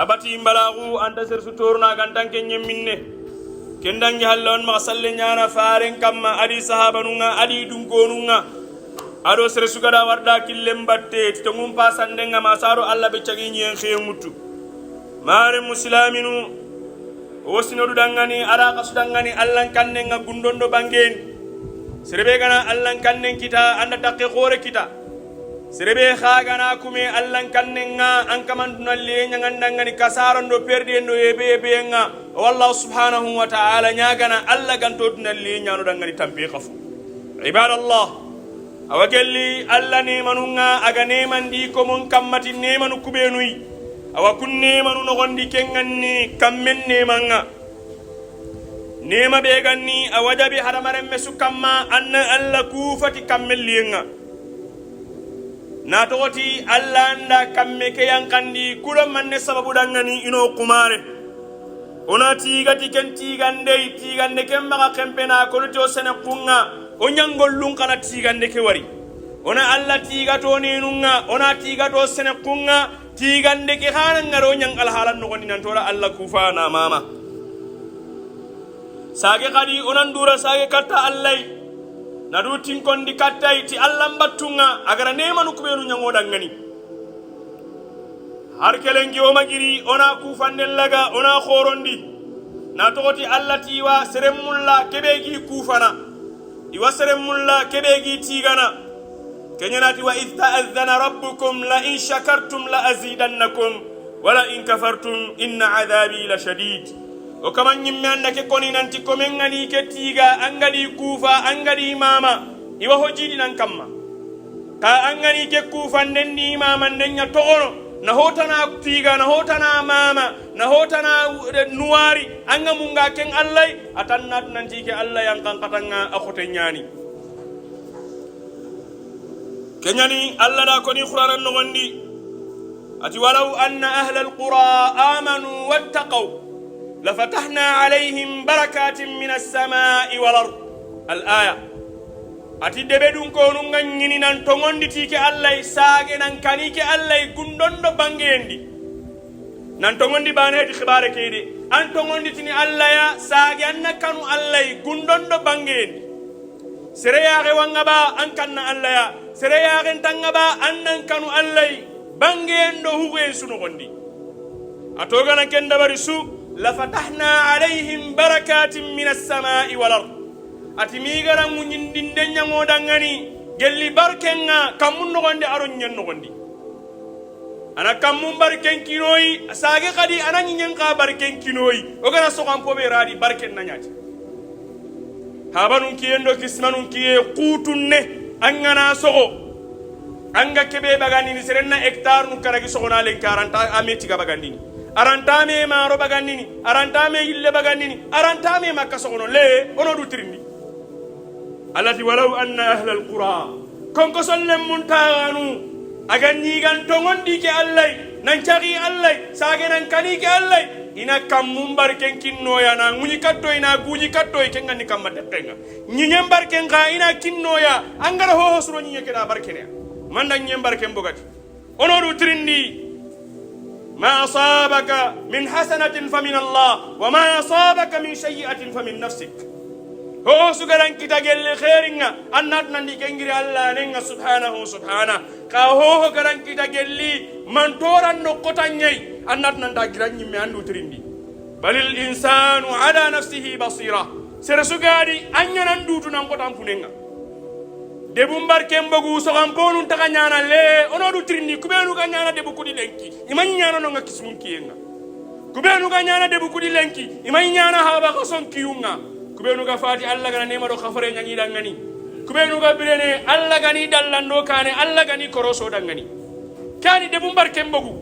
abati imbalagu anda ser sutorna gantan kenye minne kendangi hallon ma salle nyana faren kamma adi sahabanunga adi dunkonunga ado ser sugada warda killem batte to ngum pasandenga masaro alla be cagi nyen xemutu mare musliminu wosino dangani ara kasudangani allan kannenga gundondo bangen serebe gana allan kannen kita anda takke gore kita serebe khagana kume allan kannenga an kamanduna le nyangandangani kasarando perdendo yebe nga wallahu subhanahu wa ta'ala nyagana alla ganto dunale nyano dangani tampi khafu ibadallah awagelli alla ne manunga aga ne mandi ko mon kammati ne manu kubenui awa kunne manu no gondi kenganni kammen ne manga nema be ganni awajabi haramare mesu kamma anna alla kufati kammellienga na toti alla anda kamme ke yankandi kulo manne sababu dangani ino kumare ona tigati kenti gande kemma kempena ko to sene kunga onyangol lun kana tigande ke wari ona alla tigato nenunga ona tigato sene kunga tigande ke hanan ngaro nyang alhalan no gondi nan tora alla kufa na mama sage kadi onan dura sage katta allai nadu tinkondi kattai ti allam battunga agara nemanu kubenu nyangoda ngani har kelengi o magiri ona kufandel laga ona khorondi na toti allati wa seremulla kebegi kufana iwa seremulla kebegi tigana kenyana ti wa ista'adhana rabbukum la in shakartum la azidannakum wala in kafartum inna adhabi la shadid o kama nyimme andake koni nanti komengani ke tiga angadi kufa angadi mama iwa hojidi nan kamma ka angani ke kufa ndenni mama ndenya togono na hotana tiga na hotana mama na hotana nuwari anga munga ken allai atannat nanti ke allah yang kan katanga akhote nyani kenyani allah da koni qur'an no wandi ati walau anna ahla alqura amanu wattaqaw لفتحنا عليهم بركات من السماء والأرض الآية أتي دبدون كونون غنيني نان تونغوندي تيكي الله ساغي نان كانيكي الله غوندوندو بانغيندي نان تونغوندي بانيتي خبارك يدي ان تونغوندي تيني الله يا ساغي ان كانوا الله غوندوندو بانغيندي سريا غوانغبا ان كان الله يا سريا غنتانغبا ان كانوا الله بانغيندو هوغي سونو غوندي اتوغانا كندا بريسو لفتحنا عليهم بركات من السماء والأرض أتميغرا منين دنيا مودانغاني جلي باركنا كمون نغندي أرونيان نغندي أنا كمون باركن كينوي ساقي قدي أنا نينكا باركن كينوي وغانا سوغان بوبي رادي باركن نانياتي هابانون كيندو كسمانون كيه قوتون أنغانا سوغو أنغا كبه بغانيني سرنا اكتار نكاراكي سوغنا لنكارانتا أميتيكا بغانيني arantame maro bagandini arantame ille bagandini arantame makasono le ono dutrindi alati walau anna ahla alqura konko sollem muntanu aganni gan tongondi ke allai nan chagi allai sage nan kani ke allai ina kam barken kinno ya na nguni katto ina guji katto ke ngani kam madenga nyem barken ga ina kinno ya angara ho hosro nyi ke da barken ya manda nyem barken bogati ono dutrindi ما أصابك من حسنة فمن الله وما أصابك من سيئة فمن نفسك هو سجلان كتا جل خيرنا أنات نندي كنجري الله نعم سبحانه كهو كران كتا جل من تورا نقطاني أنات نندا جراني مياندو تريندي بل الإنسان على نفسه بصيرة سرسوغادي أنيا نندو تنانقطان فنينغا debu mbarkem bogu so gam ponu taka nyana le onodu trindi kubenu ga nyana debu kudi lenki imany nyana no ngakis munkienga kubenu ga nyana debu kudi lenki imany nyana haba ko son kiyunga kubenu ga fati alla ga nema do khafare nyangi dangani kubenu ga birene alla ga ni dallando kane alla ga ni koroso dangani kani debu mbarkem bogu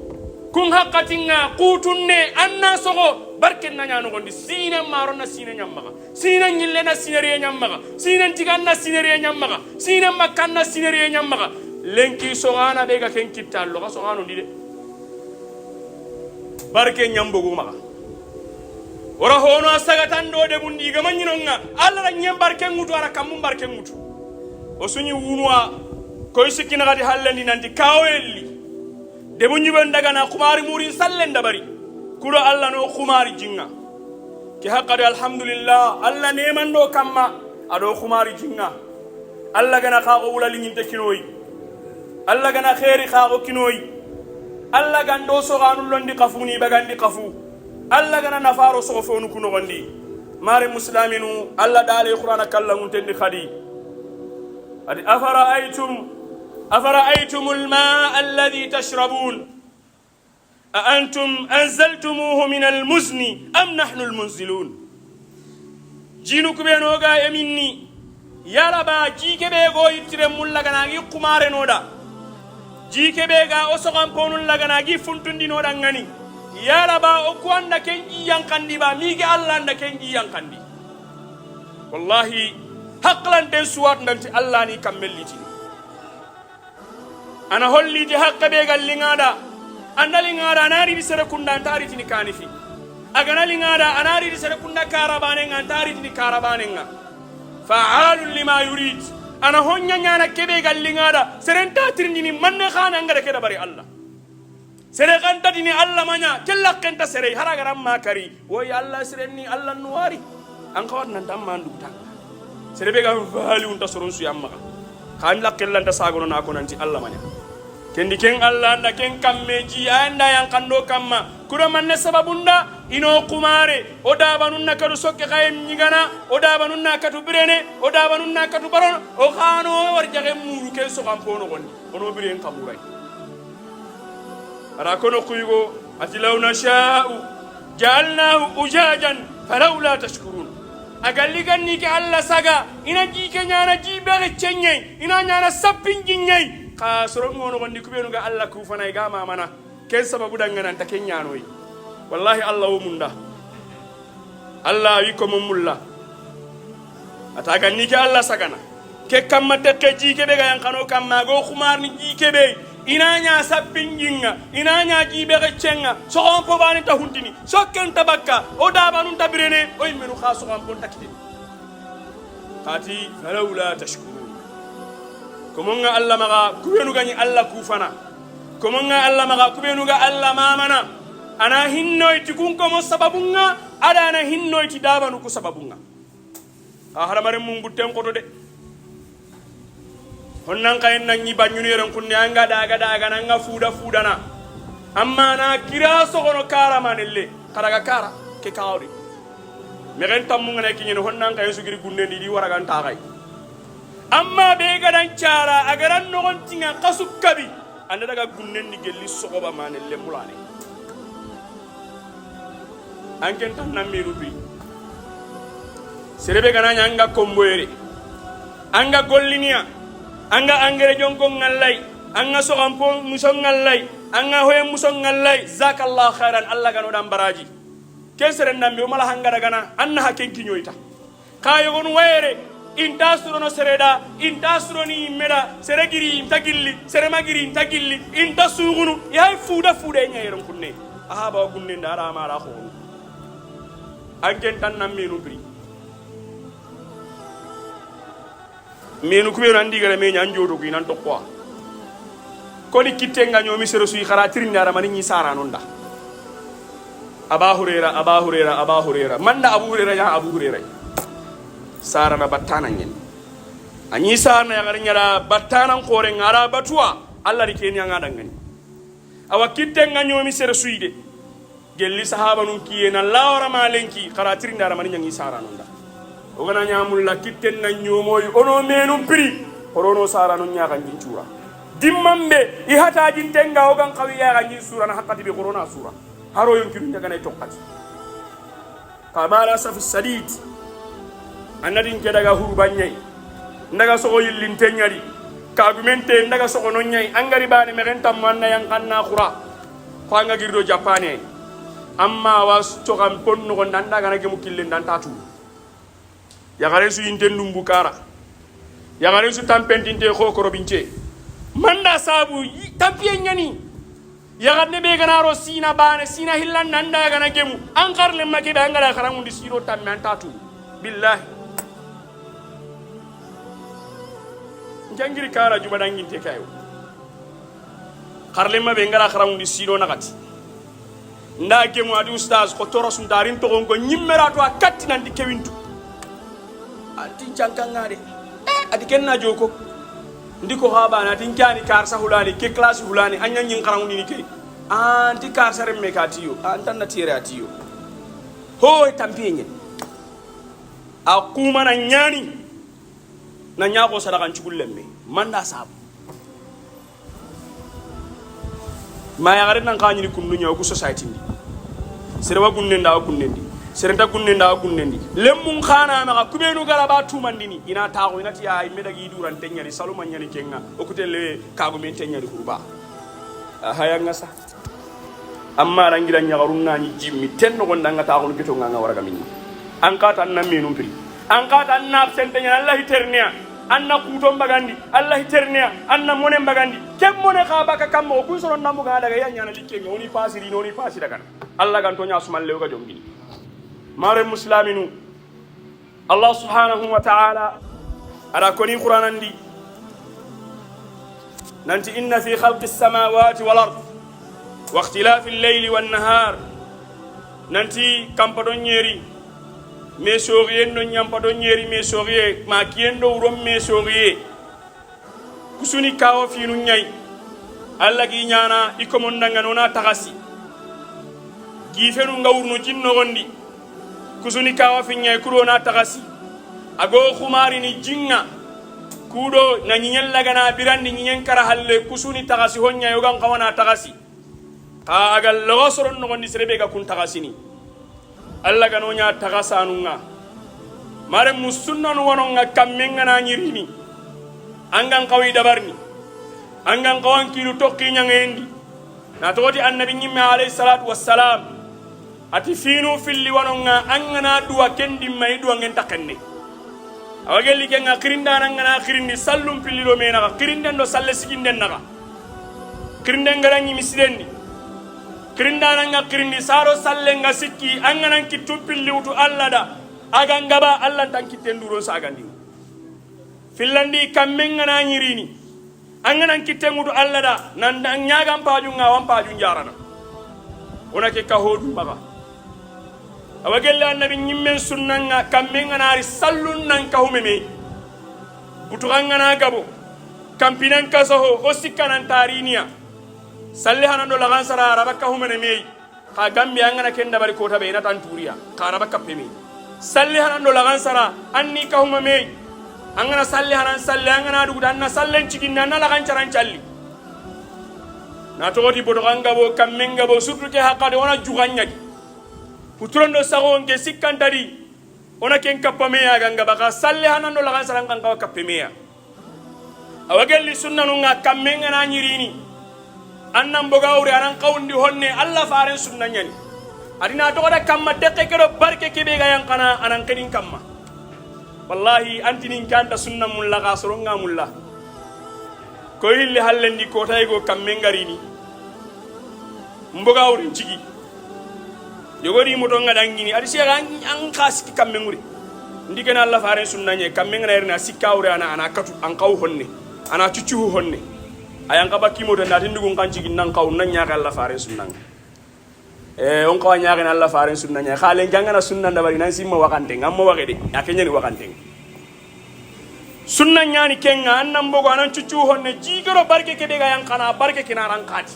kun hakatinga kutunne anna sogo barken na nyano gondi sine marona sine nyammaga sine nyille na sinere nyammaga sine tiganna sinere nyammaga sine makanna sinere nyammaga lenki sogana be ga ken kittallo ga sogano ndide barken nyambogo maga ora hono asaga tando de bundi ga manyinonga alla nyem barken mutu ara kam barken mutu o sunyi wunwa koy sikina gadi hallandi nanti kawelli de bunyi ben daga na kumari muri sallen dabari kudo alla no khumari jinga ki haqqadi alhamdulillah alla neman do kamma ado khumari jinga alla gana khago wula linginte kinoyi alla gana khairi khago kinoyi alla gando so ganu londi qafuni bagandi qafu alla gana nafaro so fonu kuno gondi mare musliminu alla dale qur'ana kallangun tendi khadi adi أفرأيتم الماء الذي تشربون أأنتم أنزلتموه من المزن أم نحن المنزلون جينوك بينوغا يميني يا ربا جيك بيغو يترم لغناغي قمار نودا جيك بيغا أسوغان بونو لغناغي فنتون دي نودا غني يا ربا أكوان دا كنجي ينقندي با ميغي الله دا كنجي ينقندي والله حقلا تنسوات نانتي الله ني كمليتي ana holliti hakka be gallingada andalingada anari di sere kunda antari tini kanifi agana lingada anari di sere kunda karabane ngantari tini karabane nga fa'alun lima yurid ana honya nyana kebe gallingada serenta tirindini manne khana ngada keda bari Allah sere kanta dini Allah manya kella kenta sere haragaram makari wo ya Allah serenni Allah nuwari an kawat nan tammandu tanga sere be ga vali unta soron su yamma kan la kella nta sagono na ko nanti Allah manya kendi ken Allah anda ken kammeji anda yang kando kamma kura manne sababunda ino kumare oda banunna kadu sokke kayem nyigana oda banunna kadu birene oda banunna kadu baron o khano war jage muru ken so kampono gondi ono biren kamurai ara kono kuygo atilaw nasha'u ja'alnahu ujajan falawla tashkurun agalli ganni ke Allah saga ina ji ke nyana ji bere chenye ina nyana sappin jinyai ka soron ngono gondi kubenu ga Allah ku fanay ga mamana ken sababu dangana ta kenyanoy wallahi Allah wo munda Allah wi ko mulla ataga ni ke Allah sagana ke kamma te ke ji ke be ga yankano kamma go khumar ni ji ke be ina nya sabbin jinga ina nya ji be ga cenga so on po bani ta hundini so ken tabakka o da banun tabirene o yimenu khaso on pon takite qati falawla tashkur komonga Allah maga kubenu gani Allah kufana komonga Allah maga kubenu ga Allah mamana ana hinnoyti kun ko sababunga ada ana hinnoyti dabanu ku sababunga ahara mare mun gutten ko to de honnan kayen nan ni banyunu yeren kunne anga daga nanga fuda na amma na kira so gono kara manelle karaga kara ke kawri megen tammunga ne kinyen honnan kayen sugiri gunne di waraga ntagai amma be gadan cara agaran nogon tinga kasukkabi anda daga gunnen ni gelli sogoba manelle mulane anken tan namiru bi serebe gana nyanga komboere anga gollinia anga angere jonko ngallai anga sogampo muson ngallai anga hoye muson ngallai zakallahu khairan Allah gano dan baraji kesere nambe o mala hangara gana anna haken kinyoita kayo gon were intasuro no sereda intasuro ni meda seregiri intagilli seremagiri intagilli intasugunu yai fuda nyairon kunne aha ba gunne ndara mara ko anken tan naminu bri menu kubero andi gara me nyanjodo ko nan to kwa ko ni kitenga nyomi sero sui kharatir ndara mani ni sara nonda aba hurera manda abu hurera ya abu hurera sara na batana nyen anyi sara na yagara nyara batana kore ngara batwa Allah ri kenya ngada ngani awa kitenga nyomi sero sui de gelli sahaba nun kiye na lawra malenki kharatir ndara mani nyangi sara nonda ogana nyamulla kitten na nyomoy ono menum pri horono sara non nyaaka njura dimmambe I hata jintenga ogan qawiya ga nyi sura na hakati bi corona sura haro yonkiru nyaga nay tokkati kamala saf sadid annadin ke daga hurbanyai ndaga sogo yillin tenyari ka argumente ndaga sogo non nyai angari bani merentam manna yang kanna khura ko anga girdo japane amma was tokam ponno ko ndanda ga nage mukille ndanta tu yagare su yintendum bukara yagare su tampentinte khokoro binche manda sabu tapiye nyani yagadne be ganaro sina bane sina hillan nanda gana gemu ankarle make be angala kharamundi siro tamme antatu billahi njangiri kara juba danginte kayo kharle ma be ngala kharamundi siro nakati nda gemu adi ustaz ko toro sun darin to gongo nyimmera to akatti nan di kewintu ati jankangade adi kenna joko ndiko haba na tin kyani karsa hulani ke class hulani anya nyin karangu ni ke anti karsa remme katiyo antan na tire atiyo ho tampienye akuma na nyani na nyako sadaka nchukullemme manda sabu ma ya garin nan kanyi kunnu nyaw ku society ndi serwa gunnenda gunnendi serenta gunnenda gunnendi lemmun khana ma kubenu galaba tumandini ina taako ina tiya imeda gi duran tenyari saluma nyani kenga okutele kago men tenyari kurba haya ngasa amma rangira nyagarun nani jimmi tenno gonda ngata ko bito nganga waraga minni an kata nan menum pri an kata na sentenya Allah ternia anna kuton bagandi Allah ternia anna monen bagandi kem mone ka baka kammo ku soron namu ga daga yanya na likke ngoni pasiri noni pasi daga Allah gan to nya sumal lew ga jongini mare musliminu Allah subhanahu wa ta'ala ara koni qur'anan di nanti inna fi khalqis samawati wal ard wa ikhtilafil layli wan nahar nanti kampadon nyeri me soriye no nyampadon nyeri me soriye ma kiendo urom me soriye kusuni kawo finu nyai alla gi nyana ikomon ndanganona tagasi gifenu ngawurno jinno gondi kusuni kawo fi nyai kurona tagasi ago khumari ni jinga kudo na nyinyel lagana birandi nyinyen kara halle kusuni tagasi honya yogan kawana tagasi ka agal logosoron no gondi serebe ga kun tagasini alla ganonya tagasanunga mare musunnan wononga kammenga na nyirini angan qawi dabarni angan qawan kilu tokki nyangendi na toti annabi nyimme alayhi salatu wassalam ati finu filli wononga angana duwa kendi may duwa ngen takenne awageli kenga kirinda nangana kirindi sallum filli do mena kirinden do salle siginden naga kirinden garanyi misidendi kirinda nanga kirindi saro salle nga sikki angana kitum pilli wutu alla da agangaba alla tankiten duro sagandi fillandi kammenga na nyirini angana kitten wutu alla da nan nyaga mpaju nga wampaju njarana onake ka hodu baga awagella annabi nyimmen sunnanga kammenga nari sallun nan ka humeme butuganga na gabo kampinan kasaho hosikanan tarinia salli hanando lagan sara arabaka humene mei ka gambi angana kenda bari kota be natan turiya ka arabaka pemi salli hanando lagan sara anni ka humeme mei angana salli hanan salli angana dugu danna sallen cikin na lagan caran calli na togoti bodoganga bo kammenga bo surtu ke hakade ona juganya di putrondo sago nge sikkantadi ona ken kapame ya ganga baka salli hanando lagan sara nganga kapeme ya awagelli sunnanu nga kammenga na nyirini annan bogawri anan qawndi honne alla faren sunnanyani adina to da kamma dekke kedo barke kebe ga yankana anan kedin kamma wallahi antinin kanta sunna mulla ga soronga mulla ko hilli hallendi ko taygo kamme ngarini mbogawri cigi yogori moto ngadangini adi sega an khasiki kamme nguri ndigena alla faren sunnanye kamme ngarina sikawre ana katu an qaw honne ana cucu honne ayang kabaki mo dan tindugun kanci ginnang kaw nan nyaaka Allah faren sunnan on ko nyaaka Allah faren sunnan nya khalen jangana sunnan dabari nan simma wakante ngammo wakede akenya ni wakante sunnan nyani kenga annam bogo anan cucu honne jigoro barke kebe ga yang kana barke kinaran kati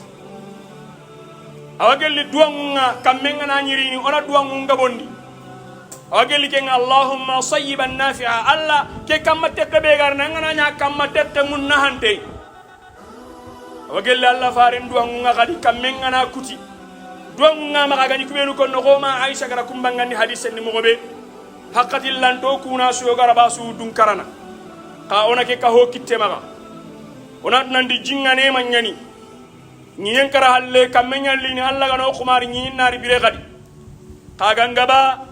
awagelli duanga kamenga na nyirini ona duangu ngabondi awagelli kenga Allahumma sayyiban nafi'a Allah ke kamatte kebe gar nangana nya kamatte mun nahante wagella alla farin duangu nga kadi kamenga na kuti duangu nga maka gani kubenu kono goma Aisha gara kumbangani hadisen ni mogobe hakati lanto kuna suyo gara basu dunkarana ka ona ke ka hokitte maga ona nandi jingane manyani nyen kara halle kamenya lini alla gano khumari nyin nari bire gadi ka gangaba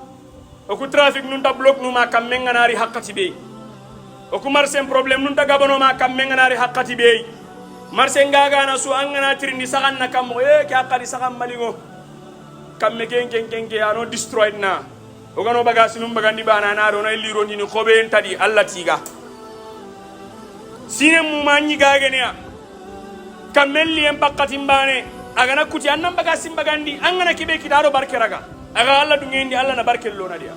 o ku traffic nun ta block nu ma kamenga nari hakati be o ku marse problem nun ta gabano ma kamenga nari hakati be marse ngaga na su angana tirindi sagan na kam e ka kadi sagan malingo kamme ken ano destroyed na o gano bagasi num bagandi bana na do na liro ni khobe en tadi alla tiga sine mu manyi gage ne kamelli en pakati mbane agana kuti annan baga simbagandi angana kibe kidaro barkeraga aga alla dungendi alla na barkello na dia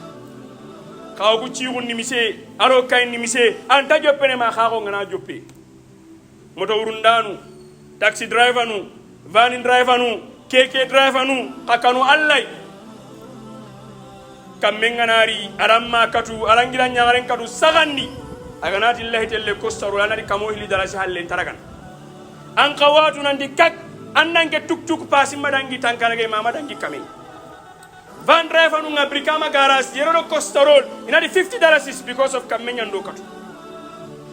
kaw ku ci ni mise aro kay ni mise anta joppene ma xaxo ngana joppe moto urundanu taxi driver nu van driver nu keke driver nu kakanu allai kammenganari aramma katu arangira nyagaren katu sagandi aganati Allah telle kostaru anari kamo hili darasi halle taragan an qawatu nandi kak annange tuk pasi madangi tankanage mama dangi kame van driver nu ngabrika magaras yero kostarol inadi $50 because of kammenyando katu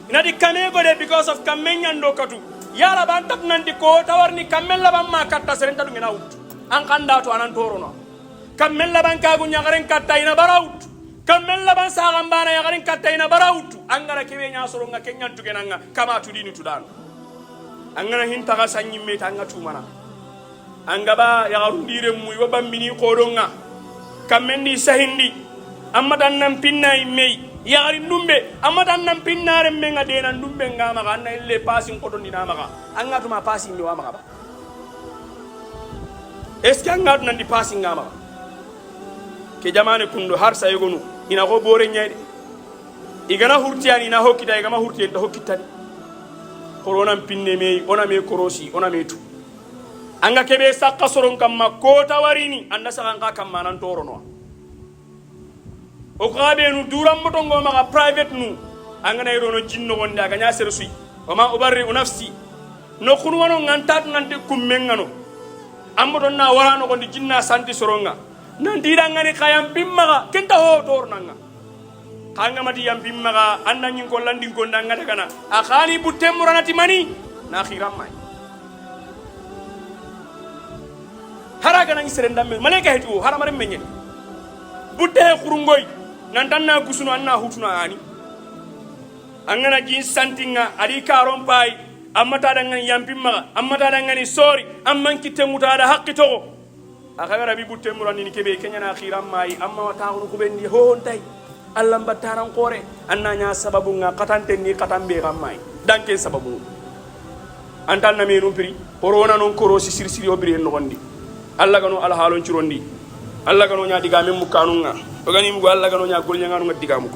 inadi kame gode because of kammenyando katu yala bantak nandi ko tawarni kammella bamma katta serenta dungena ut an kanda to anan torono kammella banka gu nyagaren katta ina baraut kammella ban sagambana yagaren katta ina baraut angara kebe nya soro nga kenyan tugenanga kama tudini tudan angana hinta ga sanyi meta anga tumana angaba yagarundire mu yobambini kodonga kammendi sahindi amma dan nan pinna imei yagari ndumbe amma dan nan pinnare menga dena ndumbe ngama ganna ille passing kodon dina maka anga tuma passing mi wa maka ba eske anga nan di passing ngama ke jamane kundo har sayegonu ina go bore nyaade igana hurtiani ina hokkita igama hurtiani to hokkitani corona pinne me ona me korosi ona me tu anga kebe sakka soron kamma kota warini anda sakanka kamma nan torono o kabenu duram motongo maka private nu anga nay rono jinno wonde aga nya sersui wama ubarri nafsi no khunu wono ngantat nante kummengano ammo don na warano ko di jinna santi soronga nan dirangani kayam bimmaga kenta ho tornanga kanga mati yam bimmaga annanyin ko landin ko ndanga daga na akhani butemmuranati mani na khiram mai haraga nan serendam malaika hetu haramare menyen budde khurungoy nan tanna gusuno anna hutuna ani angana jin santinga adi karon pai amma ta dangan yam bimmaga amma ta dangani sori amman kitemuta da haqqi to akaga rabi butemurani ni kebe kenya na khiram mai amma wata ko bendi ho tay Allah mbataran kore annanya sababu nga katante ni katambe gamai danke sababu antan na menu pri corona non korosi sirsiri obri en nogondi Allah gano al halon cirondi Allah gano nya diga mem mukanunga ogani mu Allah gano nya golnya nganu diga mu